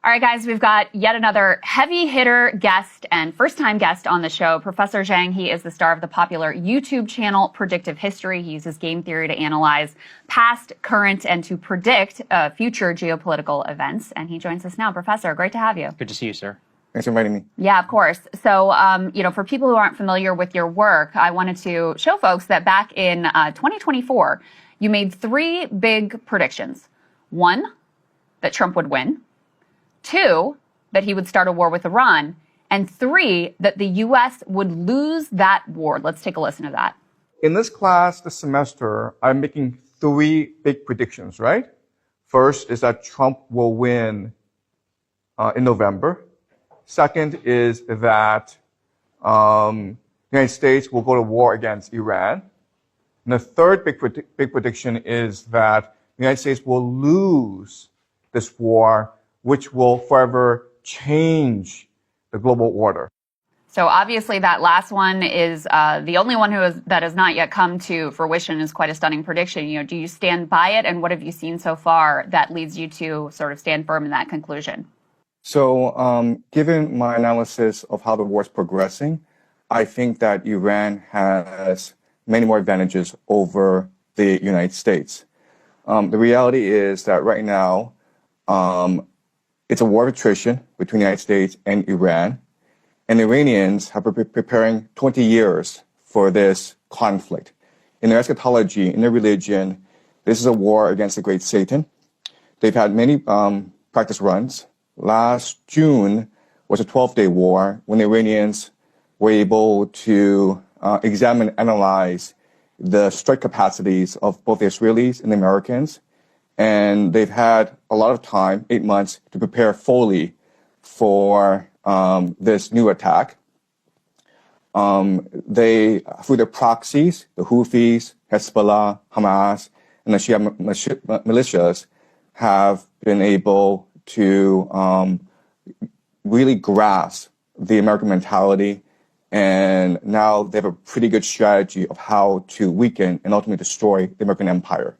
All right, guys, we've got yet another heavy hitter guest and first-time guest on the show. Professor Jiang, he is the star of the popular YouTube channel Predictive History. He uses game theory to analyze past, current, and to predict future geopolitical events. And he joins us now. Professor, great to have you. Good to see you, sir. Thanks for inviting me. Yeah, of course. So, for people who aren't familiar with your work, I wanted to show folks that back in 2024, you made three big predictions. One, that Trump would win. Two, that he would start a war with Iran. And three, that the U.S. would lose that war. Let's take a listen to that. In this class this semester, I'm making three big predictions, right? First is that Trump will win in November. Second is that the United States will go to war against Iran. And the third big prediction is that the United States will lose this war, which will forever change the global order. So obviously that last one is the only one that has not yet come to fruition. Is quite a stunning prediction. You know, do you stand by it? And what have you seen so far that leads you to sort of stand firm in that conclusion? So given my analysis of how the war is progressing, I think that Iran has many more advantages over the United States. The reality is that right now, it's a war of attrition between the United States and Iran. And the Iranians have been preparing 20 years for this conflict. In their eschatology, in their religion, this is a war against the great Satan. They've had many practice runs. Last June was a 12-day war when the Iranians were able to examine and analyze the strike capacities of both the Israelis and the Americans. And they've had a lot of time, 8 months, to prepare fully for this new attack. They, through their proxies, the Houthis, Hezbollah, Hamas, and the Shia militias, have been able to really grasp the American mentality. And now they have a pretty good strategy of how to weaken and ultimately destroy the American empire.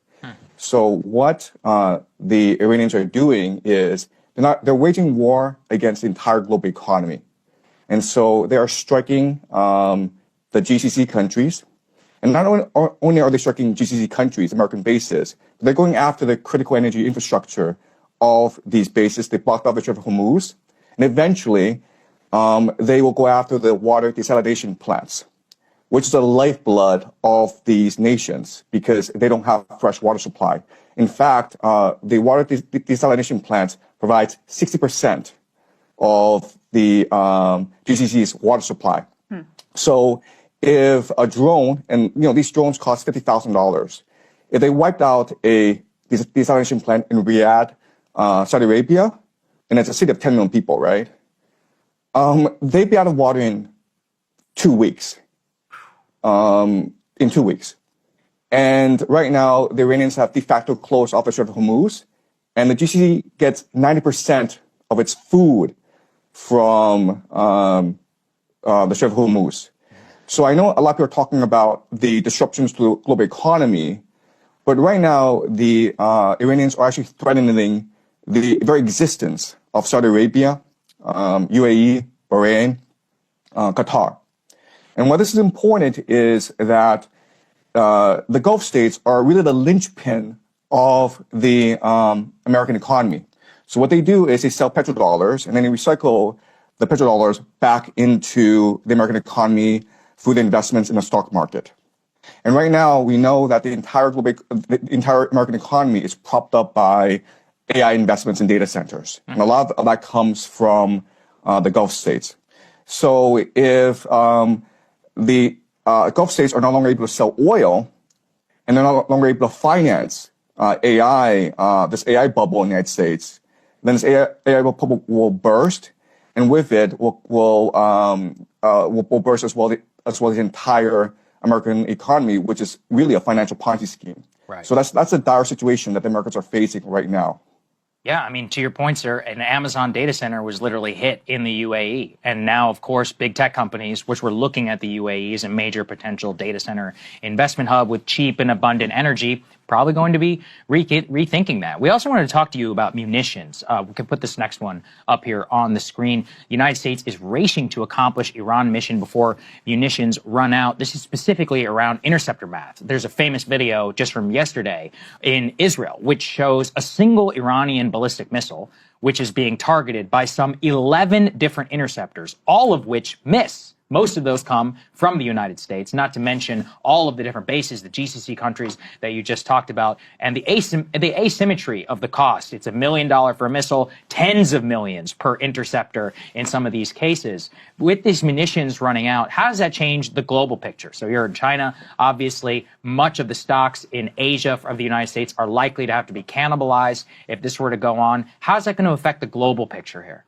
So what the Iranians are doing is they're waging war against the entire global economy. And so they are striking the GCC countries. And not only are they striking GCC countries, American bases, but they're going after the critical energy infrastructure of these bases. They blocked off the Strait of Hormuz. And eventually, they will go after the water desalination plants, which is the lifeblood of these nations because they don't have fresh water supply. In fact, the water desalination plants provides 60% of the GCC's water supply. So if a drone, and these drones cost $50,000, if they wiped out a desalination plant in Riyadh, Saudi Arabia, and it's a city of 10 million people, right? They'd be out of water in 2 weeks. In 2 weeks. And right now, the Iranians have de facto closed off the Strait of Hormuz, and the GCC gets 90% of its food from the Strait of Hormuz. So I know a lot of people are talking about the disruptions to the global economy, but right now, the Iranians are actually threatening the very existence of Saudi Arabia, UAE, Bahrain, Qatar. And why this is important is that the Gulf states are really the linchpin of the American economy. So what they do is they sell petrodollars and then they recycle the petrodollars back into the American economy through the investments in the stock market. And right now we know that the entire American economy is propped up by AI investments in data centers. And a lot of that comes from the Gulf states. So if the Gulf states are no longer able to sell oil, and they're no longer able to finance AI, this AI bubble in the United States, then this AI bubble will burst, and with it will burst as well as the entire American economy, which is really a financial Ponzi scheme. Right. So that's a dire situation that the Americans are facing right now. Yeah, I mean, to your point, sir, an Amazon data center was literally hit in the UAE. And now, of course, big tech companies, which were looking at the UAE as a major potential data center investment hub with cheap and abundant energy, probably going to be rethinking that. We also wanted to talk to you about munitions. We can put this next one up here on the screen. The United States is racing to accomplish Iran mission before munitions run out. This is specifically around interceptor math. There's a famous video just from yesterday in Israel, which shows a single Iranian ballistic missile, which is being targeted by some 11 different interceptors, all of which miss. Most of those come from the United States, not to mention all of the different bases, the GCC countries that you just talked about, and the asymmetry of the cost. It's $1 million for a missile, tens of millions per interceptor in some of these cases. With these munitions running out, how does that change the global picture? So you're in China, obviously, much of the stocks in Asia of the United States are likely to have to be cannibalized if this were to go on. How's that going to affect the global picture here?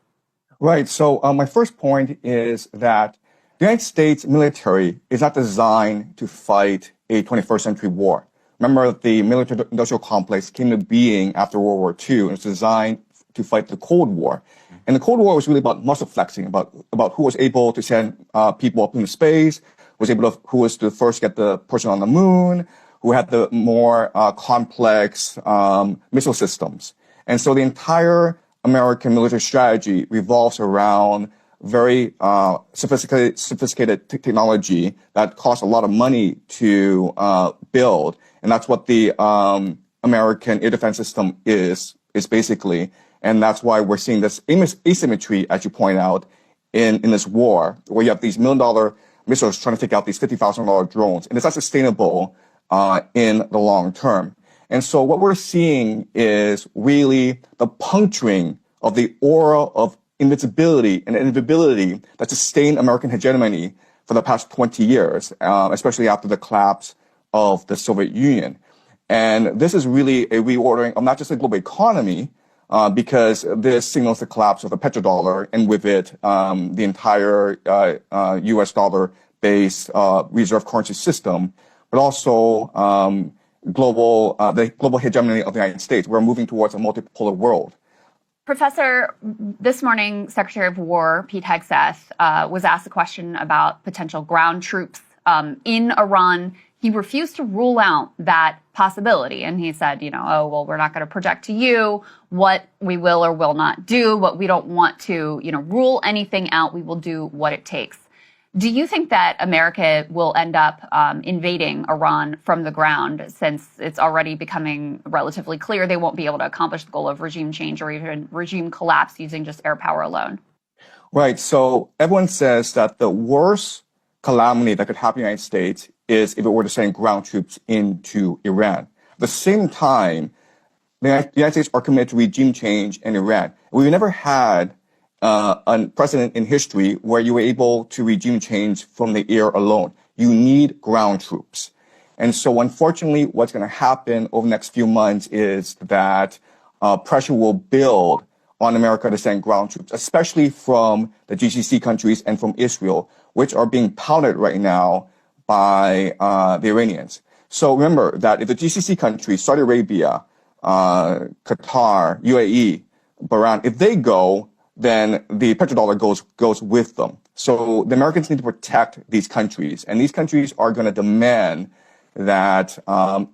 Right. So my first point is that the United States military is not designed to fight a 21st century war. Remember, the military-industrial complex came to being after World War II, and it's designed to fight the Cold War. And the Cold War was really about muscle flexing, about who was able to send people up into space, who was the first to get the person on the moon, who had the more complex missile systems. And so the entire American military strategy revolves around very sophisticated technology that costs a lot of money to build, and that's what the American air defense system is basically, and that's why we're seeing this asymmetry, as you point out, in this war, where you have these $1 million missiles trying to take out these $50,000 drones, and it's not sustainable in the long term. And so what we're seeing is really the puncturing of the aura of invincibility and inevitability that sustained American hegemony for the past 20 years, especially after the collapse of the Soviet Union. And this is really a reordering of not just the global economy, because this signals the collapse of the petrodollar, and with it, the entire US dollar-based reserve currency system, but also the global hegemony of the United States. We're moving towards a multipolar world. Professor, this morning, Secretary of War Pete Hegseth was asked a question about potential ground troops in Iran. He refused to rule out that possibility. And he said, oh, well, we're not going to project to you what we will or will not do, but we don't want to, rule anything out. We will do what it takes. Do you think that America will end up invading Iran from the ground, since it's already becoming relatively clear they won't be able to accomplish the goal of regime change or even regime collapse using just air power alone? Right. So everyone says that the worst calamity that could happen in the United States is if it were to send ground troops into Iran. At the same time, the United States are committed to regime change in Iran. We've never had a precedent in history where you were able to regime change from the air alone. You need ground troops. And so unfortunately, what's going to happen over the next few months is that pressure will build on America to send ground troops, especially from the GCC countries and from Israel, which are being pounded right now by the Iranians. So remember that if the GCC countries, Saudi Arabia, Qatar, UAE, Bahrain, if they go, then the petrodollar goes with them. So the Americans need to protect these countries, and these countries are going to demand that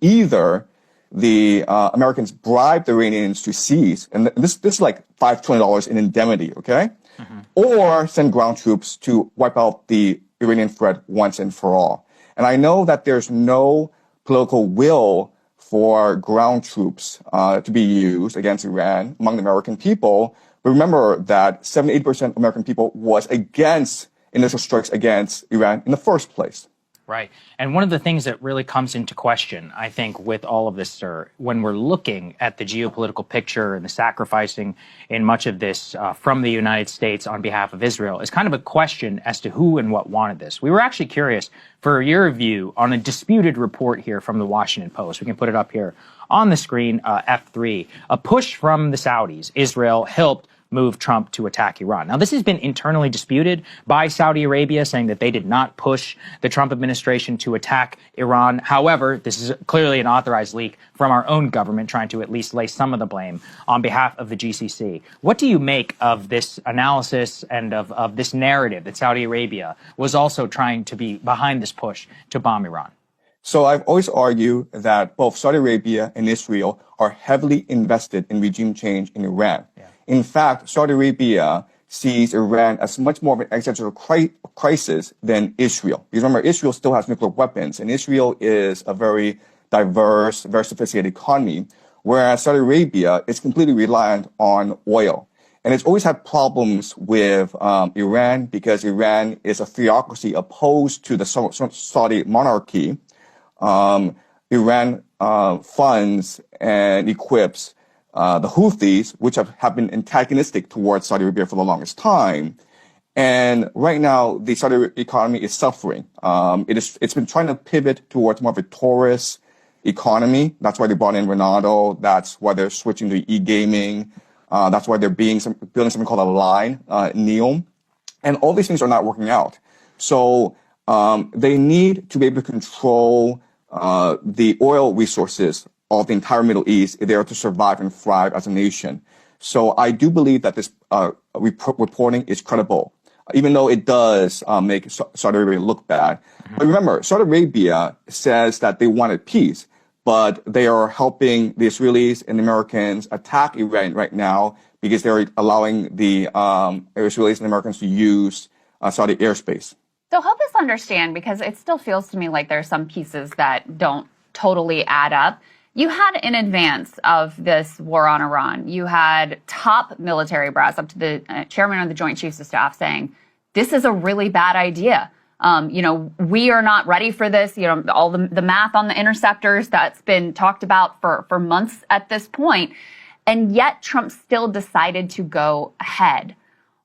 either the Americans bribe the Iranians to cease, and this is like $5 trillion in indemnity, okay? Mm-hmm. Or send ground troops to wipe out the Iranian threat once and for all. And I know that there's no political will for ground troops to be used against Iran among the American people. But remember that 78% of American people was against initial strikes against Iran in the first place. Right. And one of the things that really comes into question, I think, with all of this, sir, when we're looking at the geopolitical picture and the sacrificing in much of this from the United States on behalf of Israel, is kind of a question as to who and what wanted this. We were actually curious for your view on a disputed report here from the Washington Post. We can put it up here on the screen, F3. A push from the Saudis. Israel helped move Trump to attack Iran. Now, this has been internally disputed by Saudi Arabia, saying that they did not push the Trump administration to attack Iran. However, this is clearly an authorized leak from our own government, trying to at least lay some of the blame on behalf of the GCC. What do you make of this analysis and of this narrative that Saudi Arabia was also trying to be behind this push to bomb Iran? So I've always argued that both Saudi Arabia and Israel are heavily invested in regime change in Iran. Yeah. In fact, Saudi Arabia sees Iran as much more of an existential crisis than Israel. Because remember, Israel still has nuclear weapons, and Israel is a very diverse, very sophisticated economy, whereas Saudi Arabia is completely reliant on oil. And it's always had problems with Iran because Iran is a theocracy opposed to the Saudi monarchy. Iran funds and equips the Houthis, which have been antagonistic towards Saudi Arabia for the longest time. And right now, the Saudi economy is suffering. It's been trying to pivot towards more of a tourist economy. That's why they brought in Ronaldo. That's why they're switching to e-gaming. That's why they're building something called a line, NEOM. And all these things are not working out. So they need to be able to control the oil resources of the entire Middle East if they are to survive and thrive as a nation. So I do believe that this reporting is credible, even though it does make Saudi Arabia look bad. But remember, Saudi Arabia says that they wanted peace, but they are helping the Israelis and the Americans attack Iran right now because they're allowing the Israelis and Americans to use Saudi airspace. So help us understand, because it still feels to me like there are some pieces that don't totally add up. You had, in advance of this war on Iran, you had top military brass, up to the chairman of the Joint Chiefs of Staff, saying, this is a really bad idea. We are not ready for this. All the math on the interceptors that's been talked about for months at this point. And yet Trump still decided to go ahead.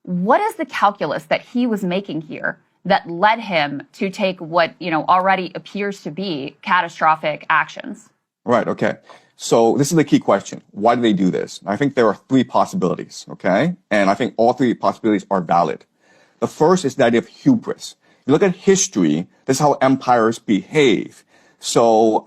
What is the calculus that he was making here that led him to take what, already appears to be catastrophic actions? Right. Okay. So this is the key question. Why do they do this? I think there are three possibilities. Okay. And I think all three possibilities are valid. The first is the idea of hubris. You look at history, this is how empires behave. So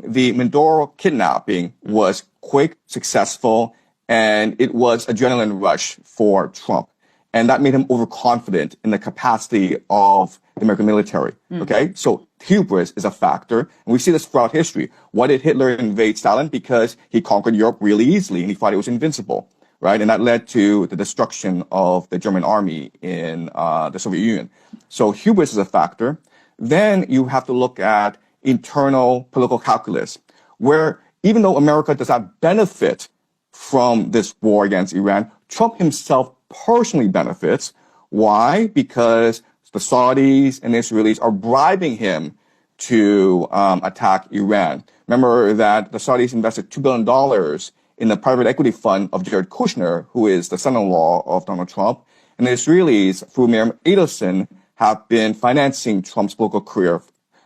the Mindoro kidnapping was quick, successful, and it was adrenaline rush for Trump. And that made him overconfident in the capacity of the American military. Okay, so hubris is a factor, and we see this throughout history. Why did Hitler invade Stalin? Because he conquered Europe really easily, and he thought he was invincible, right? And that led to the destruction of the German army in the Soviet Union. So hubris is a factor. Then you have to look at internal political calculus, where even though America does not benefit from this war against Iran, Trump himself personally benefits. Why? Because the Saudis and the Israelis are bribing him to attack Iran. Remember that the Saudis invested $2 billion in the private equity fund of Jared Kushner, who is the son-in-law of Donald Trump. And the Israelis, through Miriam Adelson, have been financing Trump's political career,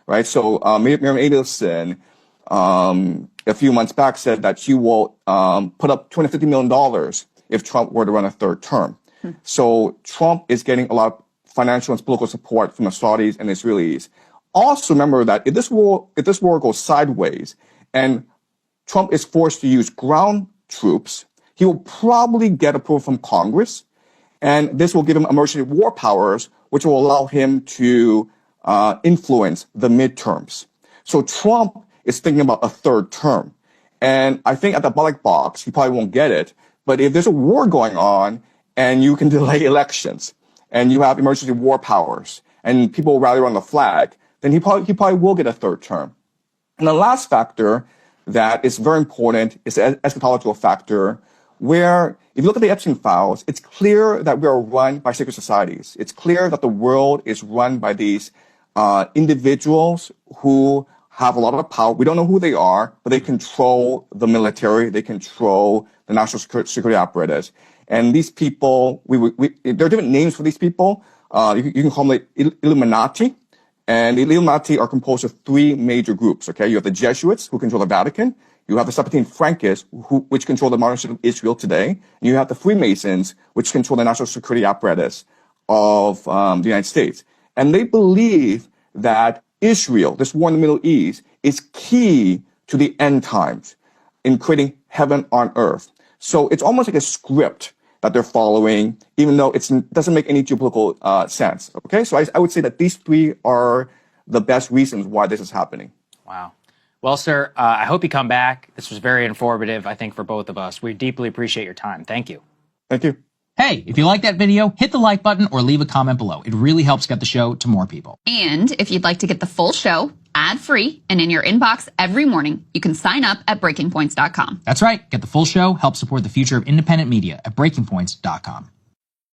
right? So Miriam Adelson, a few months back, said that she will put up $250 million if Trump were to run a third term. So Trump is getting a lot of financial and political support from the Saudis and the Israelis. Also remember that if this war goes sideways and Trump is forced to use ground troops, he will probably get approval from Congress, and this will give him emergency war powers, which will allow him to influence the midterms. So Trump is thinking about a third term. And I think at the ballot box, he probably won't get it. But if there's a war going on and you can delay elections and you have emergency war powers and people rally around the flag, then he probably will get a third term. And the last factor that is very important is the eschatological factor, where if you look at the Epstein files, it's clear that we are run by secret societies. It's clear that the world is run by these individuals who have a lot of power. We don't know who they are, but they control the military. They control the national security apparatus. And these people, there are different names for these people. You can call them the Illuminati. And the Illuminati are composed of three major groups, okay? You have the Jesuits, who control the Vatican. You have the Septine Frankists, which control the modern state of Israel today. And you have the Freemasons, which control the national security apparatus of the United States. And they believe that Israel, this war in the Middle East, is key to the end times in creating heaven on earth. So it's almost like a script that they're following, even though it doesn't make any geopolitical sense. Okay, so I would say that these three are the best reasons why this is happening. Wow. Well, sir, I hope you come back. This was very informative, I think, for both of us. We deeply appreciate your time. Thank you. Thank you. Hey, if you like that video, hit the like button or leave a comment below. It really helps get the show to more people. And if you'd like to get the full show ad-free and in your inbox every morning, you can sign up at breakingpoints.com. That's right. Get the full show, help support the future of independent media at breakingpoints.com.